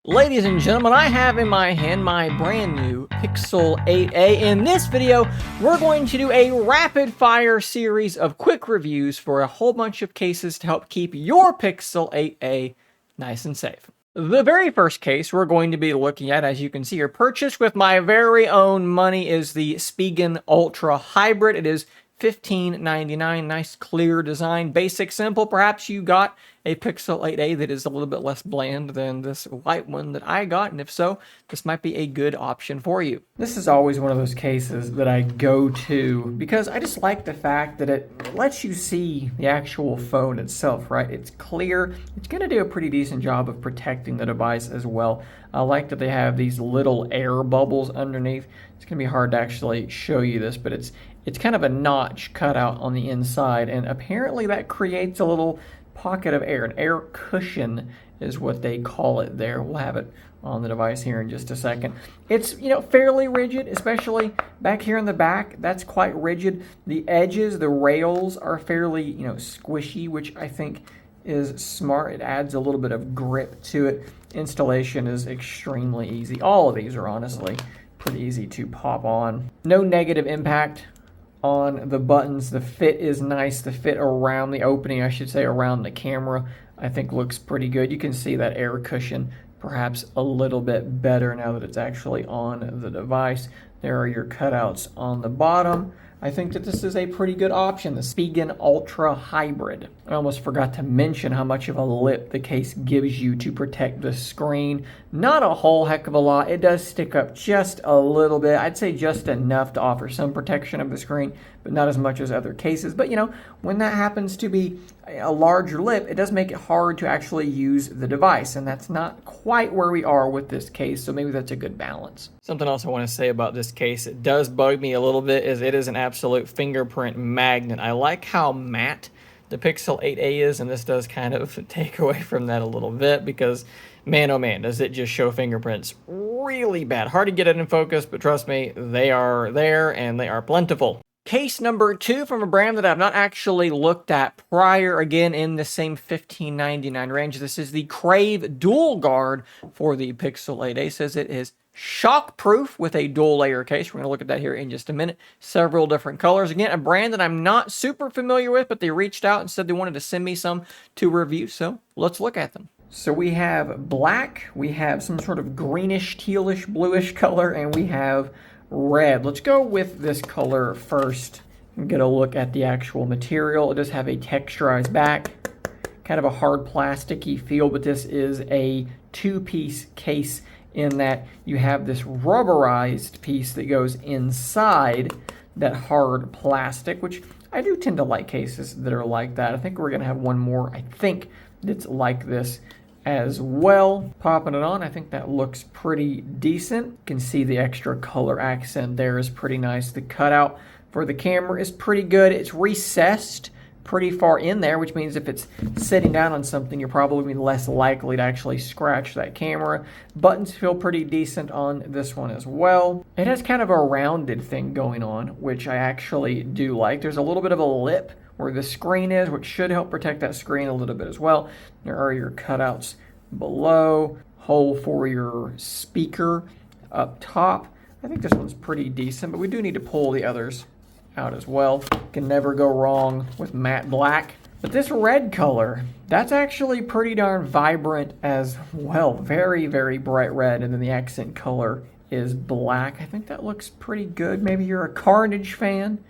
Ladies and gentlemen, I have in my hand my brand new Pixel 8a. In this video, we're going to do a rapid fire series of quick reviews for a whole bunch of cases to help keep your Pixel 8a nice and safe. The very first case we're going to be looking at, as you can see here, purchased with my very own money, is the Spigen Ultra Hybrid. It is $15.99, nice clear design, basic, simple. Perhaps you got a Pixel 8a that is a little bit less bland than this white one that I got, and if so, this might be a good option for you. This is always one of those cases that I go to because I just like the fact that it lets you see the actual phone itself, right? It's clear. It's going to do a pretty decent job of protecting the device as well. I like that they have these little air bubbles underneath. It's going to be hard to actually show you this, but it's kind of a notch cut out on the inside, and apparently that creates a little pocket of air. An air cushion is what they call it there. We'll have it on the device here in just a second. It's, fairly rigid, especially back here in the back. That's quite rigid. The edges, the rails are fairly, squishy, which I think is smart. It adds a little bit of grip to it. Installation is extremely easy. All of these are honestly pretty easy to pop on. No negative impact on the buttons. The fit is nice. The fit around the opening, I should say, around the camera, I think looks pretty good. You can see that air cushion perhaps a little bit better now that it's actually on the device. There are your cutouts on the bottom. I think that this is a pretty good option, the Spigen Ultra Hybrid. I almost forgot to mention how much of a lip the case gives you to protect the screen. Not a whole heck of a lot. It does stick up just a little bit. I'd say just enough to offer some protection of the screen, but not as much as other cases. But when that happens to be a larger lip, it does make it hard to actually use the device, and that's not quite where we are with this case, so maybe that's a good balance. Something else I want to say about this case, it does bug me a little bit, is it is an absolute fingerprint magnet. I like how matte the Pixel 8a is, and this does kind of take away from that a little bit because, man, oh man, does it just show fingerprints really bad. Hard to get it in focus, but trust me, they are there and they are plentiful. Case number 2 from a brand that I've not actually looked at prior, again in the same $15.99 range. This is the Crave Dual Guard for the Pixel 8a. It says it is shockproof with a dual layer case. We're going to look at that here in just a minute. Several different colors. Again, a brand that I'm not super familiar with, but they reached out and said they wanted to send me some to review, so let's look at them. So we have black, we have some sort of greenish, tealish, bluish color, and we have red. Let's go with this color first and get a look at the actual material. It does have a texturized back, kind of a hard plasticky feel, but this is a two-piece case in that you have this rubberized piece that goes inside that hard plastic, which I do tend to like cases that are like that. I think we're going to have one more, I think, that's like this as well. Popping it on, I think that looks pretty decent. You can see the extra color accent there is pretty nice. The cutout for the camera is pretty good. It's recessed pretty far in there, which means if it's sitting down on something, you're probably less likely to actually scratch that camera. Buttons feel pretty decent on this one as well. It has kind of a rounded thing going on, which I actually do like. There's a little bit of a lip where the screen is, which should help protect that screen a little bit as well. There are your cutouts below, hole for your speaker up top. I think this one's pretty decent, but we do need to pull the others out as well. Can never go wrong with matte black. But this red color, that's actually pretty darn vibrant as well. Very, very bright red, and then the accent color is black. I think that looks pretty good. Maybe you're a Carnage fan.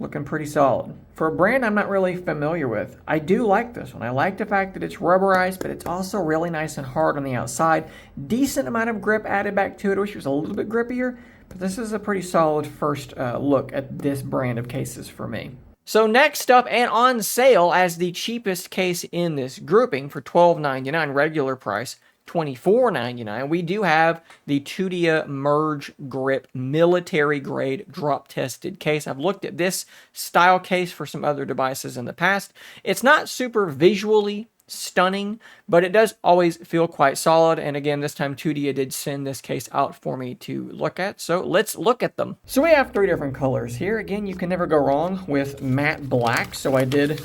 Looking pretty solid. For a brand I'm not really familiar with, I do like this one. I like the fact that it's rubberized, but it's also really nice and hard on the outside. Decent amount of grip added back to it. I wish it was a little bit grippier, but this is a pretty solid first look at this brand of cases for me. So next up, and on sale as the cheapest case in this grouping for $12.99 regular price, $24.99, we do have the Tudia MergeGrip military grade drop tested case. I've looked at this style case for some other devices in the past. It's not super visually stunning, but it does always feel quite solid. And again, this time Tudia did send this case out for me to look at. So let's look at them. So we have 3 different colors here. Again, you can never go wrong with matte black. So I did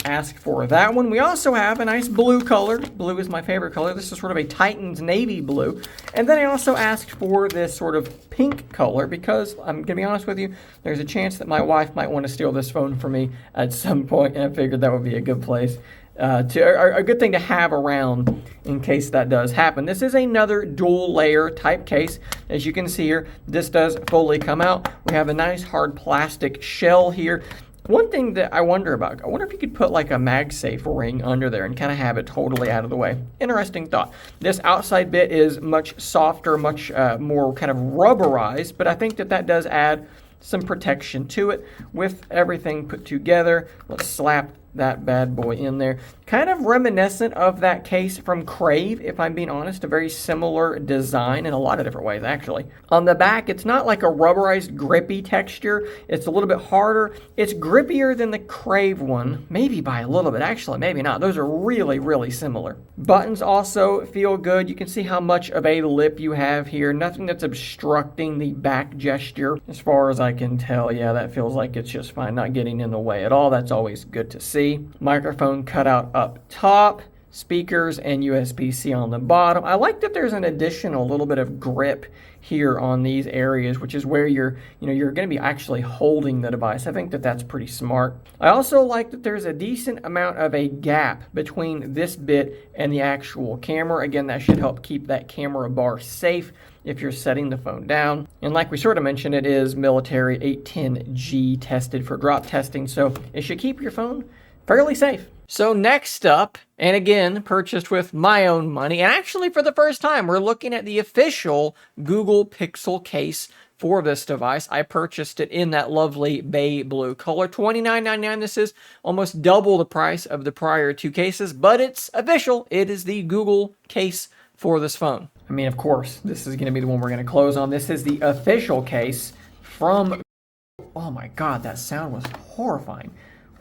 ask for that one. We also have a nice blue color. Blue is my favorite color. This is sort of a Titans navy blue. And then I also asked for this sort of pink color because I'm going to be honest with you, there's a chance that my wife might want to steal this phone from me at some point, and I figured that would be a good place. A good thing to have around in case that does happen. This is another dual layer type case. As you can see here, this does fully come out. We have a nice hard plastic shell here. One thing that I wonder about, I wonder if you could put like a MagSafe ring under there and kind of have it totally out of the way. Interesting thought. This outside bit is much softer, much more kind of rubberized, but I think that that does add some protection to it. With everything put together, let's slap that bad boy in there. Kind of reminiscent of that case from Crave, if I'm being honest. A very similar design in a lot of different ways, actually. On the back, it's not like a rubberized, grippy texture. It's a little bit harder. It's grippier than the Crave one, maybe by a little bit. Actually, maybe not. Those are really, really similar. Buttons also feel good. You can see how much of a lip you have here. Nothing that's obstructing the back gesture. As far as I can tell, yeah, that feels like it's just fine. Not getting in the way at all. That's always good to see. Microphone cutout up top, speakers and USB-C on the bottom. I like that there's an additional little bit of grip here on these areas, which is where you're going to be actually holding the device. I think that that's pretty smart. I also like that there's a decent amount of a gap between this bit and the actual camera. Again, that should help keep that camera bar safe if you're setting the phone down. And like we sort of mentioned, it is military 810G tested for drop testing, so it should keep your phone fairly safe. So next up, and again, purchased with my own money, and actually for the first time, we're looking at the official Google Pixel case for this device. I purchased it in that lovely bay blue color, $29.99. This is almost double the price of the prior two cases, but it's official. It is the Google case for this phone. I mean, of course, this is going to be the one we're going to close on. This is the official case from... Oh my God, that sound was horrifying.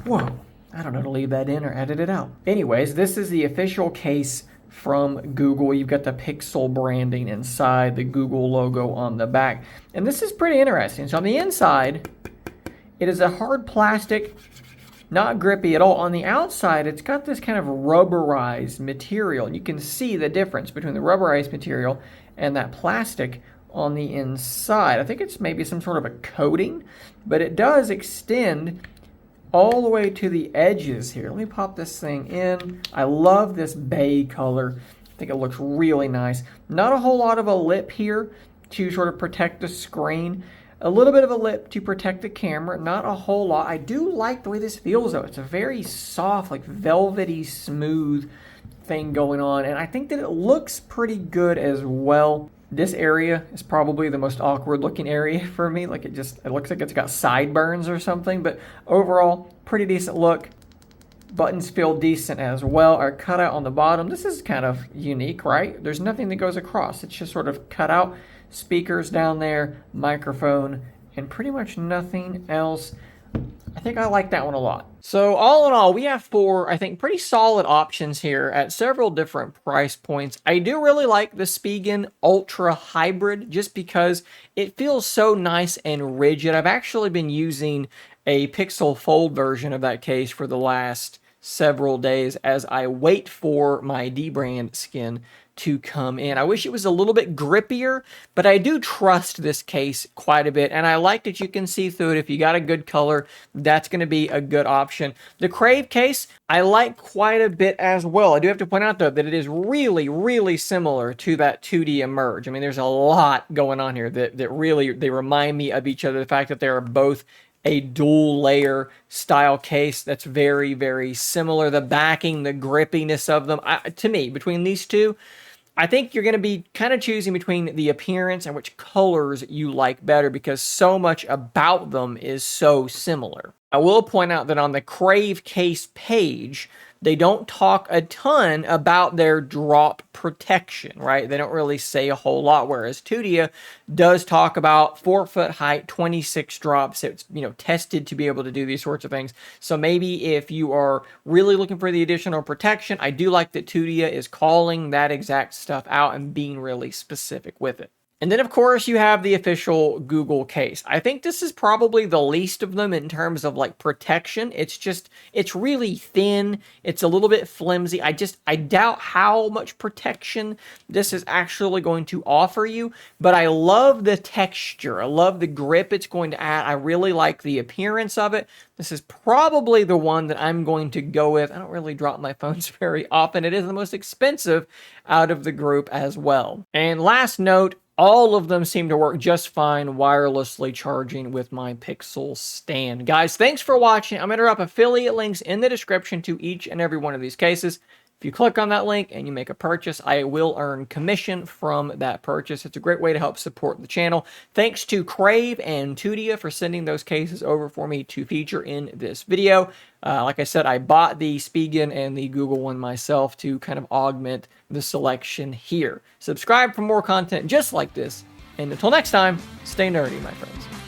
Whoa. I don't know to leave that in or edit it out. Anyways, this is the official case from Google. You've got the Pixel branding inside, the Google logo on the back. And this is pretty interesting. So on the inside, it is a hard plastic, not grippy at all. On the outside, it's got this kind of rubberized material. And you can see the difference between the rubberized material and that plastic on the inside. I think it's maybe some sort of a coating, but it does extend all the way to the edges here. Let me pop this thing in. I love this bay color. I think it looks really nice. Not a whole lot of a lip here to sort of protect the screen. A little bit of a lip to protect the camera. Not a whole lot. I do like the way this feels though. It's a very soft, like velvety, smooth thing going on. And I think that it looks pretty good as well. This area is probably the most awkward looking area for me. Like it looks like it's got sideburns or something, but overall, pretty decent look. Buttons feel decent as well. Our cutout on the bottom, this is kind of unique, right? There's nothing that goes across. It's just sort of cut out. Speakers down there, microphone, and pretty much nothing else. I think I like that one a lot. So all in all, we have four, I think, pretty solid options here at several different price points. I do really like the Spigen Ultra Hybrid just because it feels so nice and rigid. I've actually been using a Pixel Fold version of that case for the last several days as I wait for my D-brand skin to come in. I wish it was a little bit grippier, but I do trust this case quite a bit, and I like that you can see through it. If you got a good color, that's going to be a good option. The Crave case, I like quite a bit as well. I do have to point out, though, that it is really, really similar to that Tudia Merge. I mean, there's a lot going on here that really, they remind me of each other. The fact that they are both a dual layer style case that's very, very similar. The backing, the grippiness of them, to me, between these two, I think you're going to be kind of choosing between the appearance and which colors you like better because so much about them is so similar. I will point out that on the Crave case page, they don't talk a ton about their drop protection, right? They don't really say a whole lot, whereas Tudia does talk about 4-foot height, 26 drops. It's, tested to be able to do these sorts of things. So maybe if you are really looking for the additional protection, I do like that Tudia is calling that exact stuff out and being really specific with it. And then, of course, you have the official Google case. I think this is probably the least of them in terms of like protection. It's really thin. It's a little bit flimsy. I doubt how much protection this is actually going to offer you, but I love the texture. I love the grip it's going to add. I really like the appearance of it. This is probably the one that I'm going to go with. I don't really drop my phones very often. It is the most expensive out of the group as well. And last note, all of them seem to work just fine wirelessly charging with my Pixel stand. Guys, thanks for watching. I'm going to drop affiliate links in the description to each and every one of these cases. If you click on that link and you make a purchase, I will earn commission from that purchase. It's a great way to help support the channel. Thanks to Crave and Tudia for sending those cases over for me to feature in this video. Like I said, I bought the Spigen and the Google one myself to kind of augment the selection here. Subscribe for more content just like this. And until next time, stay nerdy, my friends.